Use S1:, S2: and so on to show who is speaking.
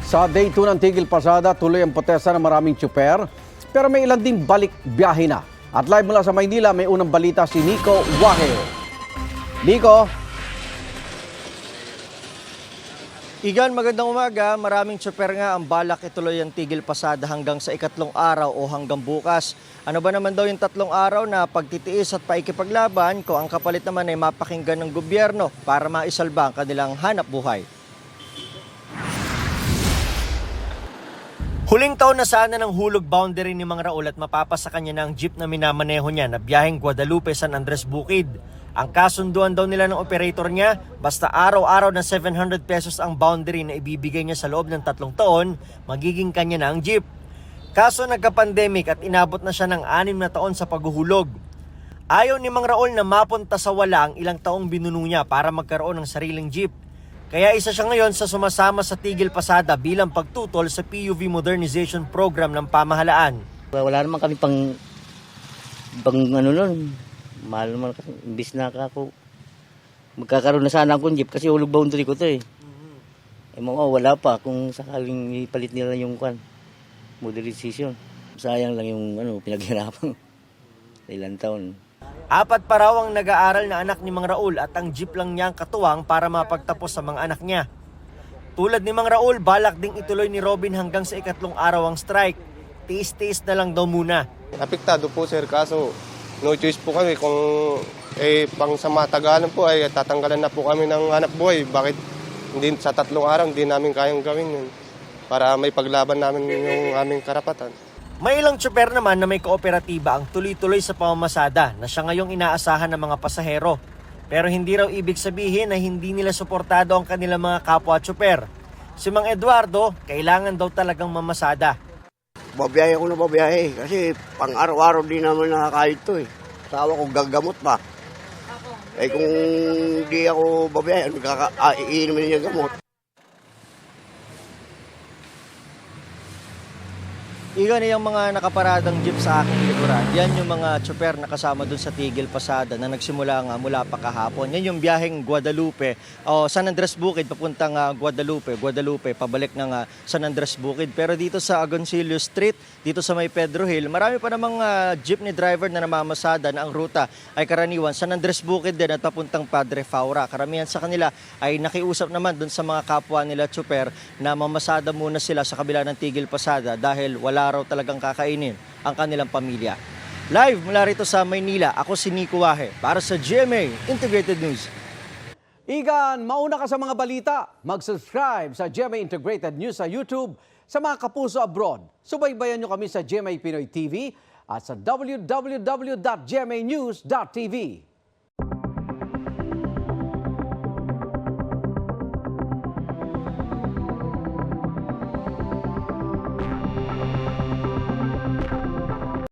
S1: Sa day 2 ng Tigil Pasada, tuloy ang protesta ng maraming tsuper, pero may ilan ding balik biyahe na. At live mula sa Maynila, may unang balita si Nico Wahe. Nico?
S2: Igan, magandang umaga. Maraming tsuper nga ang balak ituloy ang Tigil Pasada hanggang sa ikatlong araw o hanggang bukas. Ano ba naman daw yung tatlong araw na pagtitiis at paikipaglaban kung ang kapalit naman ay mapakinggan ng gobyerno para maisalba ang kanilang hanap buhay. Huling taon na sana ng hulog boundary ni Mang Raul at mapapasa kanya ng jeep na minamaneho niya na biyaheng Guadalupe, San Andres, Bukid. Ang kasunduan daw nila ng operator niya, basta araw-araw na 700 pesos ang boundary na ibibigay niya sa loob ng 3 taon, magiging kanya na ang jeep. Kaso nagka-pandemic at inabot na siya ng 6 na taon sa paghuhulog. Ayaw ni Mang Raul na mapunta sa wala ang ilang taong binuno niya para magkaroon ng sariling jeep. Kaya isa siya ngayon sa sumasama sa Tigil Pasada bilang pagtutol sa PUV Modernization Program ng pamahalaan.
S3: Wala naman kami pang ano nun. Mahal naman kasi, imbis na ako. Magkakaroon na sana akong jeep kasi hulog boundary ko to eh. Wala pa kung sakaling ipalit nila yung modernization. Sayang lang yung pinaghirapan. Sa ilang taon.
S2: 4 pa raw ang nag-aaral na anak ni Mang Raul at ang jeep lang niya ang katuwang para mapagtapos sa mga anak niya. Tulad ni Mang Raul, balak ding ituloy ni Robin hanggang sa ikatlong araw ang strike. Tiis-tiis na lang daw muna.
S4: Apektado po sir, kaso no choice po kami kung pang sa matagalan po ay tatanggalan na po kami ng hanap buhay. Bakit hindi sa 3 araw hindi namin kayang gawin yun para may paglaban namin yung aming karapatan.
S2: May ilang tsuper naman na may kooperatiba ang tuloy-tuloy sa pamamasada na siya ngayong inaasahan ng mga pasahero. Pero hindi raw ibig sabihin na hindi nila suportado ang kanilang mga kapwa tsuper. Si Mang Eduardo, kailangan daw talagang mamasada.
S5: Babiyahe ako na babiyahe kasi pang araw-araw din naman nakakahit to eh. Sawa ko gagamot pa. Eh kung di ako babiyahe, iinumin niya gamot.
S2: Igan yung mga nakaparadang jeep sa aking likuran. Yan yung mga tsuper na kasama dun sa Tigil Pasada na nagsimula nga mula pa kahapon. Yan yung biyaheng Guadalupe o San Andres Bukid papuntang Guadalupe, pabalik ng San Andres Bukid. Pero dito sa Agoncillo Street, dito sa may Pedro Hill, marami pa namang jeepney driver na namamasada na ang ruta ay karaniwan San Andres Bukid din at papuntang Padre Faura. Karamihan sa kanila ay nakiusap naman dun sa mga kapwa nila tsuper na mamasada muna sila sa kabila ng Tigil Pasada dahil wala raw talagang kakainin ang kanilang pamilya. Live mula rito sa Maynila, ako si Nico Wahe para sa GMA Integrated News.
S1: Igan, mauna ka sa mga balita. Mag-subscribe sa GMA Integrated News sa YouTube. Sa mga kapuso abroad, subaybayan nyo kami sa GMA Pinoy TV at sa www.gmanews.tv.